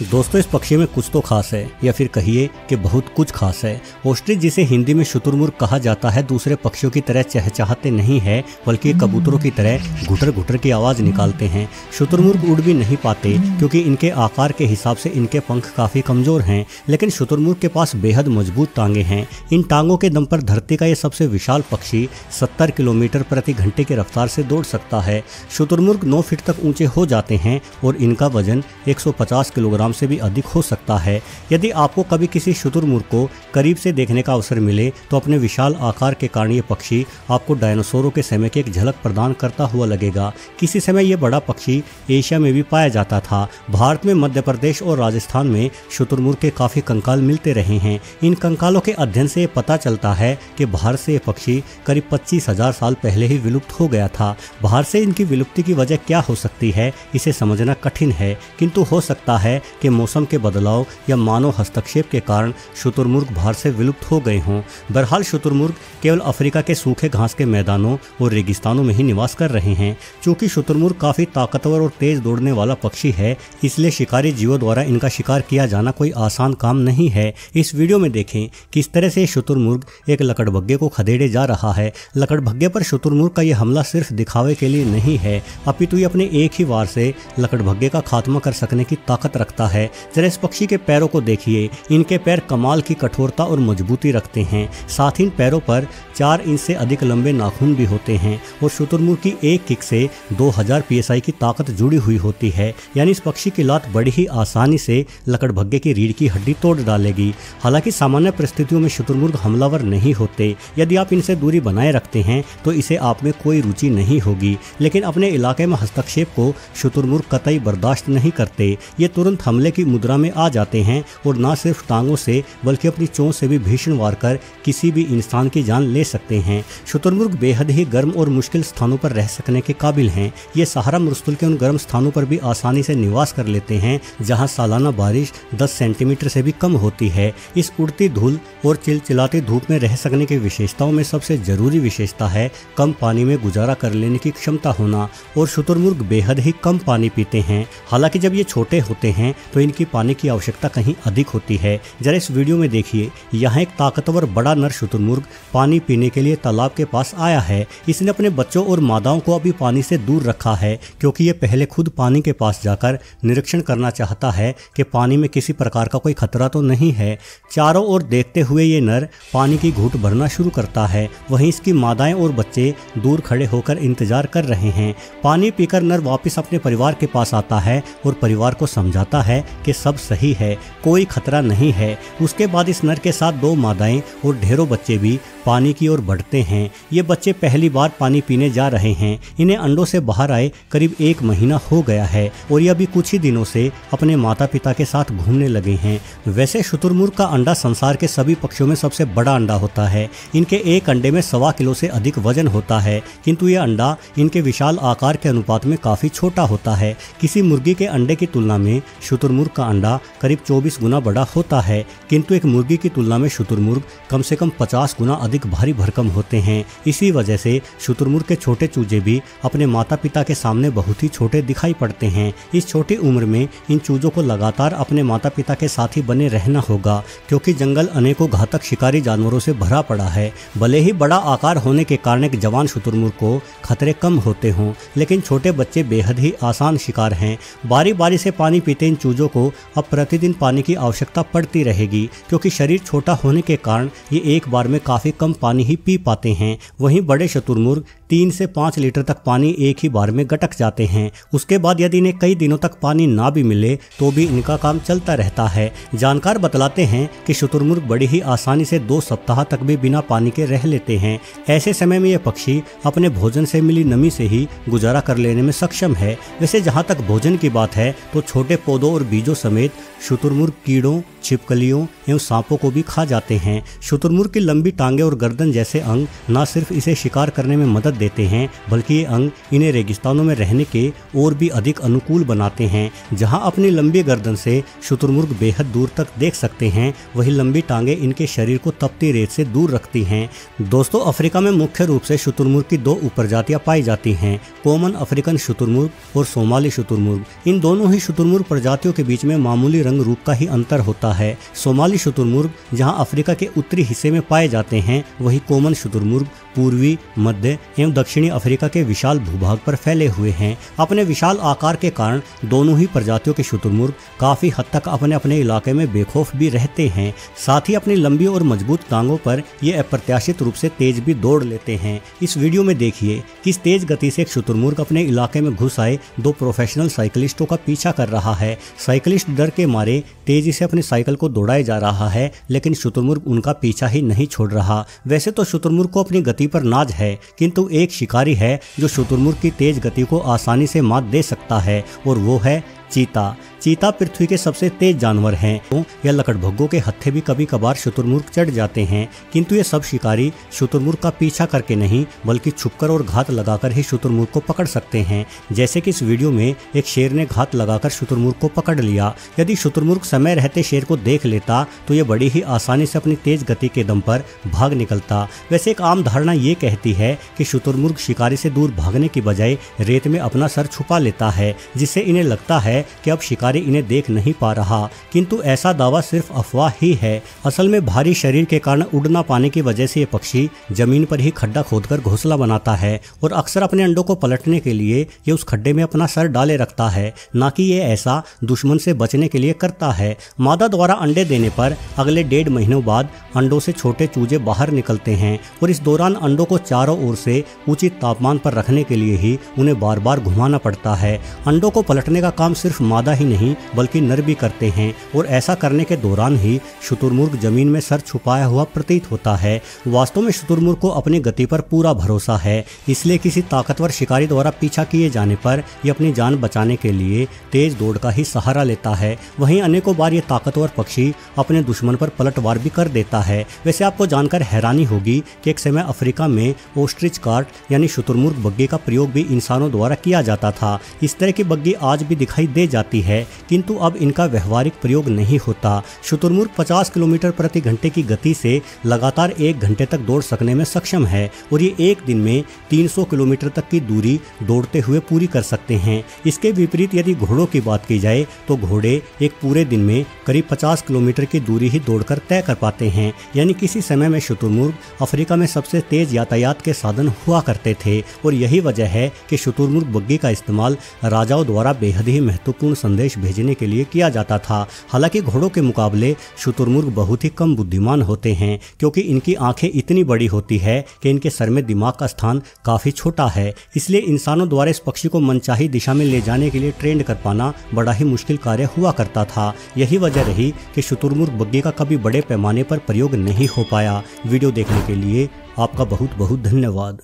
दोस्तों, इस पक्षी में कुछ तो खास है, या फिर कहिए कि बहुत कुछ खास है। ऑस्ट्रिच, जिसे हिंदी में शुतुरमुर्ग कहा जाता है, दूसरे पक्षियों की तरह चहचहाते नहीं है, बल्कि कबूतरों की तरह घुटर घुटर की आवाज निकालते हैं। शुतुरमुर्ग उड़ भी नहीं पाते क्योंकि इनके आकार के हिसाब से इनके पंख काफी कमजोर हैं, लेकिन शुतुरमुर्ग के पास बेहद मजबूत टांगे हैं। इन टांगों के दम पर धरती का ये सबसे विशाल पक्षी 70 किलोमीटर प्रति घंटे की रफ्तार से दौड़ सकता है। शुतुरमुर्ग 9 फीट तक ऊंचे हो जाते हैं और इनका वजन 150 किलोग्राम से भी अधिक हो सकता है। यदि आपको कभी किसी शुतुरमुर्ग को करीब से देखने का अवसर मिले तो अपने विशाल आकार के कारण ये पक्षी आपको डायनासोरों के समय की एक झलक प्रदान करता हुआ लगेगा। किसी समय ये बड़ा पक्षी एशिया में भी पाया जाता था। भारत में मध्य प्रदेश और राजस्थान में शुतुरमुर्ग के काफी कंकाल मिलते रहे हैं। इन कंकालों के अध्ययन से पता चलता है कि भारत से ये पक्षी करीब 25,000 साल पहले ही विलुप्त हो गया था। बाहर से इनकी विलुप्ति की वजह क्या हो सकती है, इसे समझना कठिन है, किंतु हो सकता है कि मौसम के बदलाव या मानव हस्तक्षेप के कारण शुतुरमुर्ग बाहर से विलुप्त हो गए हों। बहरहाल शुतुरमुर्ग केवल अफ्रीका के सूखे घास के मैदानों और रेगिस्तानों में ही निवास कर रहे हैं। चूंकि शुतुरमुर्ग काफी ताकतवर और तेज दौड़ने वाला पक्षी है, इसलिए शिकारी जीवों द्वारा इनका शिकार किया जाना कोई आसान काम नहीं है। इस वीडियो में देखें किस तरह से शुतुरमुर्ग एक लकड़बग्घे को खदेड़े जा रहा है। लकड़बग्घे पर शुतुरमुर्ग का यह हमला सिर्फ दिखावे के लिए नहीं है, अपितु ये अपने एक ही वार से लकड़बग्घे का खात्मा कर सकने की ताकत रखता है। जरा इस पक्षी के पैरों को देखिए, इनके पैर कमाल की कठोरता और मजबूती रखते हैं। साथ ही इन पैरों पर 4 इंच से अधिक लंबे नाखून भी होते हैं और शुतुरमुर्ग की एक किक से 2000 psi की ताकत जुड़ी हुई होती है। यानी इस पक्षी की लात बड़ी ही आसानी से लकड़बग्घे की रीढ़ की हड्डी तोड़ डालेगी। हालांकि सामान्य परिस्थितियों में शुतुरमुर्ग हमलावर नहीं होते। यदि आप इनसे दूरी बनाए रखते हैं तो इसे आप में कोई रुचि नहीं होगी, लेकिन अपने इलाके में हस्तक्षेप को शुतुरमुर्ग कतई बर्दाश्त नहीं करते। ये तुरंत हमले की मुद्रा में आ जाते हैं और न सिर्फ टांगों से बल्कि अपनी चोंच से भी भीषण वार कर किसी भी इंसान की जान ले सकते हैं। शुतुरमुर्ग बेहद ही गर्म और मुश्किल स्थानों पर रह सकने के काबिल हैं। ये सहारा मरुस्थल के उन गर्म स्थानों पर भी आसानी से निवास कर लेते हैं जहां सालाना बारिश 10 सेंटीमीटर से भी कम होती है। इस उड़ती धूल और चिलचिलाती धूप में रह सकने की विशेषताओं में सबसे जरूरी विशेषता है कम पानी में गुजारा कर लेने की क्षमता होना। और शुतुरमुर्ग बेहद ही कम पानी पीते हैं। हालांकि जब ये छोटे होते हैं तो इनकी पानी की आवश्यकता कहीं अधिक होती है। जरा इस वीडियो में देखिए, यहाँ एक ताकतवर बड़ा नर शुतुरमुर्ग पानी पीने के लिए तालाब के पास आया है। इसने अपने बच्चों और मादाओं को अभी पानी से दूर रखा है क्योंकि ये पहले खुद पानी के पास जाकर निरीक्षण करना चाहता है कि पानी में किसी प्रकार का कोई खतरा तो नहीं है। चारों ओर देखते हुए ये नर पानी की घूंट भरना शुरू करता है। वहीं इसकी मादाएं और बच्चे दूर खड़े होकर इंतजार कर रहे हैं। पानी पीकर नर वापस अपने परिवार के पास आता है और परिवार को समझाता है कि सब सही है, कोई खतरा नहीं है। उसके बाद इस नर के साथ 2 मादाएं और ढेरों बच्चे भी पानी की ओर बढ़ते हैं। ये बच्चे पहली बार पानी पीने जा रहे हैं। इन्हें अंडों से बाहर आए करीब 1 महीना हो गया है और ये अभी कुछ ही दिनों से अपने माता पिता के साथ घूमने लगे हैं। वैसे शुतुरमुर्ग का अंडा संसार के सभी पक्षियों में सबसे बड़ा अंडा होता है। इनके एक अंडे में 1.25 किलो से अधिक वजन होता है, किंतु यह अंडा इनके विशाल आकार के अनुपात में काफी छोटा होता है। किसी मुर्गी के अंडे की तुलना में शुतुरमुर्ग का अंडा करीब 24 गुना बड़ा होता है, किंतु एक मुर्गी की तुलना में शुतुरमुर्ग कम से कम 50 गुना अधिक भारी भरकम होते हैं। इसी वजह से शुतुरमुर्ग के छोटे चूजे भी अपने माता पिता के सामने बहुत ही छोटे दिखाई पड़ते हैं। इस छोटी उम्र में इन चूजों को लगातार अपने माता पिता के साथ ही बने रहना होगा क्योंकि जंगल अनेकों घातक शिकारी जानवरों से भरा पड़ा है। भले ही बड़ा आकार होने के कारण एक जवान शुतुरमुर्ग को खतरे कम होते हों, लेकिन छोटे बच्चे बेहद ही आसान शिकार हैं। बारी बारी से पानी पीते इन चूजों को अब प्रतिदिन पानी की आवश्यकता पड़ती रहेगी क्योंकि शरीर छोटा होने के कारण ये एक बार में काफी कम पानी ही पी पाते हैं। वहीं बड़े शुतुरमुर्ग 3 से 5 लीटर तक पानी एक ही बार में गटक जाते हैं। उसके बाद यदि इन्हें कई दिनों तक पानी ना भी मिले तो भी इनका काम चलता रहता है। जानकार बतलाते हैं कि शुतुरमुर्ग बड़ी ही आसानी से 2 सप्ताह तक भी बिना पानी के रह लेते हैं। ऐसे समय में यह पक्षी अपने भोजन से मिली नमी से ही गुजारा कर लेने में सक्षम है। वैसे जहाँ तक भोजन की बात है तो छोटे पौधों और बीजों समेत शुतुरमुर्ग कीड़ों, छिपकलियों एवं सांपों को भी खा जाते हैं। शुतुरमुर्ग की लंबी टांगे और गर्दन गर्दन जैसे अंग न सिर्फ इसे शिकार करने में मदद देते हैं, बल्कि ये अंग इन्हें रेगिस्तानों में रहने के और भी अधिक अनुकूल बनाते हैं। जहां अपनी लंबी गर्दन से शुतुरमुर्ग बेहद दूर तक देख सकते हैं, वही लंबी टांगे इनके शरीर को तपती रेत से दूर रखती हैं। दोस्तों, अफ्रीका में मुख्य रूप से शुतुरमुर्ग की दो उपप्रजातियां पाई जाती हैं, कॉमन अफ्रीकन शुतुरमुर्ग और सोमाली शुतुरमुर्ग। इन दोनों ही शुतुरमुर्ग प्रजातियों के बीच में मामूली रंग रूप का ही अंतर होता है। सोमाली शुतुरमुर्ग जहां अफ्रीका के उत्तरी हिस्से में पाए जाते हैं, वही कॉमन शुतुरमुर्ग पूर्वी, मध्य एवं दक्षिणी अफ्रीका के विशाल भूभाग पर फैले हुए हैं। अपने विशाल आकार के कारण दोनों ही प्रजातियों के शुतुरमुर्ग काफी हद तक अपने अपने इलाके में बेखौफ भी रहते हैं। साथ ही अपनी लंबी और मजबूत टांगों पर ये अप्रत्याशित रूप से तेज भी दौड़ लेते हैं। इस वीडियो में देखिए किस तेज गति से एक शुतुरमुर्ग अपने इलाके में घुस आए दो प्रोफेशनल साइकिलिस्टों का पीछा कर रहा है। साइकिलिस्ट डर के मारे तेजी से अपनी साइकिल को दौड़ाए जा रहा है, लेकिन शुतुरमुर्ग उनका पीछा ही नहीं छोड़ रहा। वैसे तो शुतुरमुर्ग को अपनी गति पर नाज है, किंतु एक शिकारी है जो शुतुरमुर्ग की तेज गति को आसानी से मात दे सकता है, और वो है चीता। चीता पृथ्वी के सबसे तेज जानवर हैं। तो यह लकड़भग्गों के हत्थे भी कभी कभार शुतुरमुर्ग चढ़ जाते हैं, किंतु ये सब शिकारी शुतुरमुर्ग का पीछा करके नहीं, बल्कि छुपकर और घात लगाकर ही शुतुरमुर्ग को पकड़ सकते हैं। जैसे कि इस वीडियो में एक शेर ने घात लगाकर शुतुरमुर्ग को पकड़ लिया। यदि शुतुरमुर्ग समय रहते शेर को देख लेता तो ये बड़ी ही आसानी से अपनी तेज गति के दम पर भाग निकलता। वैसे एक आम धारणा ये कहती है कि शुतुरमुर्ग शिकारी से दूर भागने की बजाय रेत में अपना सर छुपा लेता है, जिससे इन्हें लगता है कि अब शिकारी इन्हें देख नहीं पा रहा, किंतु ऐसा दावा सिर्फ अफवाह ही है। असल में भारी शरीर के कारण उड़ ना पाने की वजह से ये पक्षी जमीन पर ही खड्डा खोदकर घोंसला बनाता है, और अक्सर अपने अंडों को पलटने के लिए ये उस खड्डे में अपना सर डाले रखता है, ना कि ये ऐसा दुश्मन से बचने के लिए करता है। मादा द्वारा अंडे देने पर अगले 1.5 महीनों बाद अंडों से छोटे चूजे बाहर निकलते हैं, और इस दौरान अंडों को चारों ओर से उचित तापमान पर रखने के लिए ही उन्हें बार बार घुमाना पड़ता है। अंडों को पलटने का काम सिर्फ मादा ही नहीं बल्कि नर भी करते हैं, और ऐसा करने के दौरान ही शुतुरमुर्ग जमीन में सर छुपाया हुआ प्रतीत होता है। वास्तव में शुतुरमुर्ग को अपनी गति पर पूरा भरोसा है, इसलिए किसी ताकतवर शिकारी द्वारा पीछा किए जाने पर यह अपनी जान बचाने के लिए तेज दौड़ का ही सहारा लेता है। वहीं अनेकों बार ये ताकतवर पक्षी अपने दुश्मन पर पलटवार भी कर देता है। वैसे आपको जानकर हैरानी होगी कि एक समय अफ्रीका में ओस्ट्रिच कार्ट यानी शुतुरमुर्ग बग्गी का प्रयोग भी इंसानों द्वारा किया जाता था। इस तरह की बग्गी आज भी दिखाई दे जाती है, किंतु अब इनका व्यवहारिक प्रयोग नहीं होता। शुतुरमुर्ग 50 किलोमीटर प्रति घंटे की गति से लगातार 1 घंटे तक दौड़ सकने में सक्षम है, और ये एक दिन में 300 किलोमीटर तक की दूरी दौड़ते हुए पूरी कर सकते हैं। इसके विपरीत यदि घोड़ों की बात की जाए तो घोड़े एक पूरे दिन में करीब 50 किलोमीटर की दूरी ही दौड़कर तय कर पाते हैं। यानी किसी समय में शुतुरमुर्ग अफ्रीका में सबसे तेज यातायात के साधन हुआ करते थे, और यही वजह है कि शुतुरमुर्ग बग्गी का इस्तेमाल राजाओं द्वारा बेहद ही महत्वपूर्ण संदेश भेजने के लिए किया जाता था। हालांकि घोड़ों के मुकाबले शुतुरमुर्ग बहुत ही कम बुद्धिमान होते हैं, क्योंकि इनकी आंखें इतनी बड़ी होती है कि इनके सर में दिमाग का स्थान काफी छोटा है। इसलिए इंसानों द्वारा इस पक्षी को मनचाही दिशा में ले जाने के लिए ट्रेंड कर पाना बड़ा ही मुश्किल कार्य हुआ करता था। यही वजह रही कि शुतुरमुर्ग बग्गी का कभी बड़े पैमाने पर प्रयोग नहीं हो पाया। वीडियो देखने के लिए आपका बहुत बहुत धन्यवाद।